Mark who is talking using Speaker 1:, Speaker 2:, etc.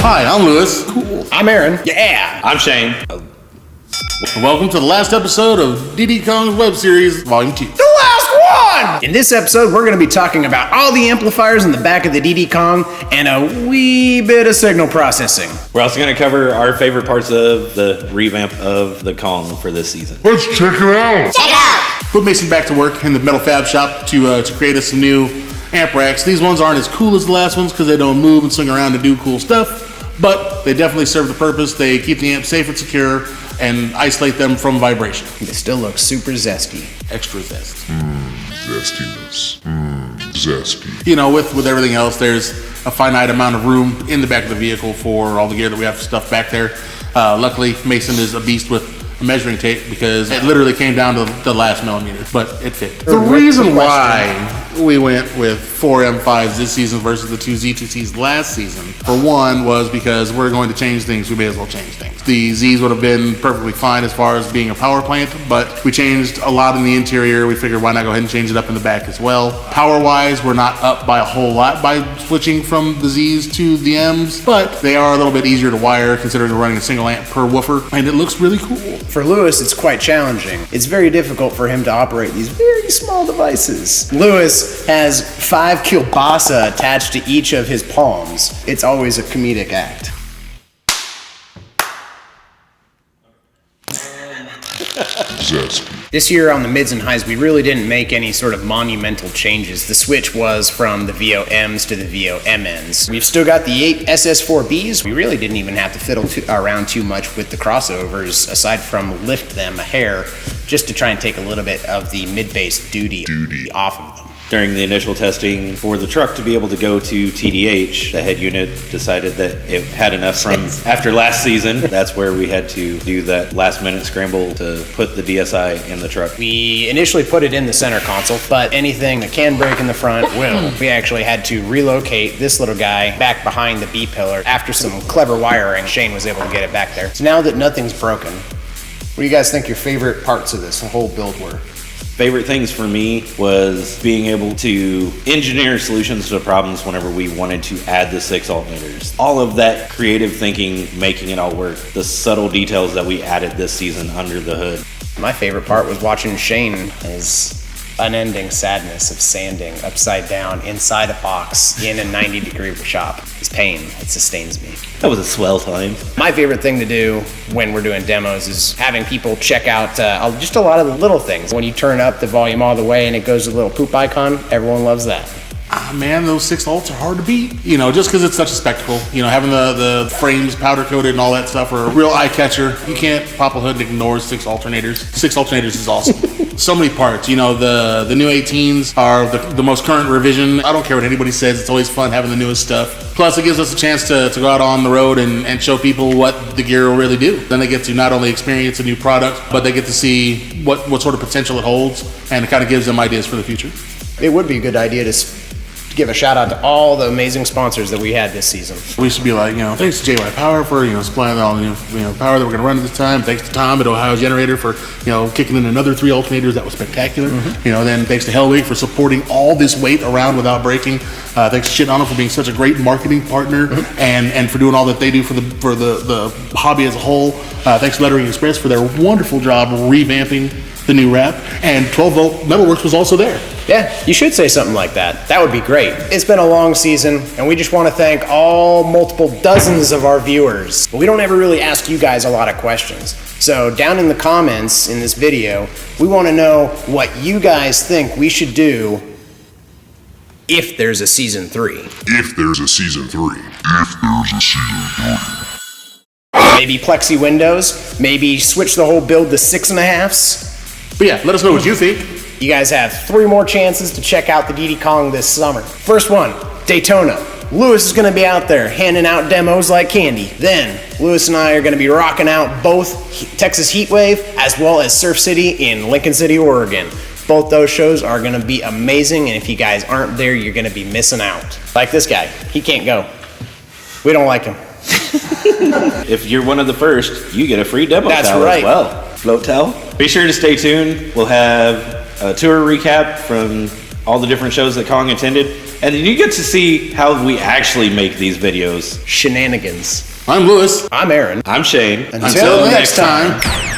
Speaker 1: Hi, I'm Lewis.
Speaker 2: Cool. I'm Aaron.
Speaker 3: Yeah.
Speaker 4: I'm Shane.
Speaker 1: And welcome to the last episode of DDKONG's web series, Volume 2.
Speaker 2: The last one! In this episode, we're going to be talking about all the amplifiers in the back of the DDKONG and a wee bit of signal processing.
Speaker 4: We're also going to cover our favorite parts of the revamp of the Kong for this season.
Speaker 1: Let's check it out. Check it out. Put Mason back to work in the metal fab shop to create us some new amp racks. These ones aren't as cool as the last ones because they don't move and swing around and do cool stuff, but they definitely serve the purpose. They keep the amp safe and secure and isolate them from vibration.
Speaker 2: They still look super zesty.
Speaker 1: Extra zest.
Speaker 5: Zestiness. Zesty.
Speaker 1: You know, with everything else, there's a finite amount of room in the back of the vehicle for all the gear that we have stuff back there. Luckily, Mason is a beast with a measuring tape because it literally came down to the last millimeter, but it fit. The reason why we went with 4 M5s this season versus the 2 Z2Cs last season, for one, was because we're going to change things. We may as well change things. The Zs would have been perfectly fine as far as being a power plant, but we changed a lot in the interior. We figured why not go ahead and change it up in the back as well. Power-wise, we're not up by a whole lot by switching from the Zs to the Ms, but they are a little bit easier to wire considering we're running a single amp per woofer, and it looks really cool.
Speaker 2: For Lewis, it's quite challenging. It's very difficult for him to operate these very small devices. Lewis has 5 kielbasa attached to each of his palms. It's always a comedic act.
Speaker 5: Zesty.
Speaker 2: This year on the mids and highs, we really didn't make any sort of monumental changes. The switch was from the VOMs to the VOMNs. We've still got the 8 SS4Bs. We really didn't even have to fiddle around too much with the crossovers, aside from lift them a hair, just to try and take a little bit of the mid-bass duty off of them.
Speaker 4: During the initial testing for the truck to be able to go to TDH, the head unit decided that it had enough from after last season. That's where we had to do that last minute scramble to put the DSI in the truck.
Speaker 2: We initially put it in the center console, but anything that can break in the front will. We actually had to relocate this little guy back behind the B pillar. After some clever wiring, Shane was able to get it back there. So now that nothing's broken, what do you guys think your favorite parts of this whole build were?
Speaker 4: Favorite things for me was being able to engineer solutions to problems whenever we wanted to add the 6 alternators. All of that creative thinking, making it all work. The subtle details that we added this season under the hood.
Speaker 2: My favorite part was watching Shane his unending sadness of sanding upside down inside a box in a 90-degree shop. His pain, it sustains me.
Speaker 4: That was a swell time.
Speaker 2: My favorite thing to do when we're doing demos is having people check out just a lot of the little things. When you turn up the volume all the way and it goes to the little poop icon, everyone loves that.
Speaker 1: Man, those 6 alts are hard to beat. You know, just because it's such a spectacle. You know, having the frames powder coated and all that stuff are a real eye catcher. You can't pop a hood and ignore 6 alternators. 6 alternators is awesome. So many parts. You know, the new 18s are the most current revision. I don't care what anybody says. It's always fun having the newest stuff. Plus, it gives us a chance to go out on the road and show people what the gear will really do. Then they get to not only experience a new product, but they get to see what sort of potential it holds, and it kind of gives them ideas for the future.
Speaker 2: It would be a good idea to give a shout out to all the amazing sponsors that we had this season.
Speaker 1: We should be like, thanks to JY Power for, supplying all the new, power that we're going to run at this time. Thanks to Tom at Ohio Generator for, kicking in another 3 alternators. That was spectacular. Then thanks to Hellwig for supporting all this weight around without breaking. Thanks to Shit On 'Em for being such a great marketing partner and for doing all that they do for the hobby as a whole. Thanks to Lettering Express for their wonderful job revamping the new wrap. And 12-volt Metalworks was also there.
Speaker 2: Yeah, you should say something like that. That would be great. It's been a long season, and we just want to thank all multiple dozens of our viewers. But we don't ever really ask you guys a lot of questions. So down in the comments in this video, we want to know what you guys think we should do if there's a season 3.
Speaker 5: If there's a season 3. If there's a season 3.
Speaker 2: Maybe plexi windows, maybe switch the whole build to 6.5s.
Speaker 1: But yeah, let us know what you think.
Speaker 2: You guys have 3 more chances to check out the DDKONG this summer. First one, Daytona. Lewis is gonna be out there handing out demos like candy. Then, Lewis and I are gonna be rocking out both Texas Heatwave as well as Surf City in Lincoln City, Oregon. Both those shows are gonna be amazing, and if you guys aren't there, you're gonna be missing out. Like this guy, he can't go. We don't like him.
Speaker 4: If you're one of the first, you get a free demo towel as well. Float towel. Be sure to stay tuned. We'll have a tour recap from all the different shows that Kong attended, and then you get to see how we actually make these videos.
Speaker 2: Shenanigans.
Speaker 1: I'm Lewis.
Speaker 2: I'm Aaron.
Speaker 4: I'm Shane.
Speaker 2: Until next time.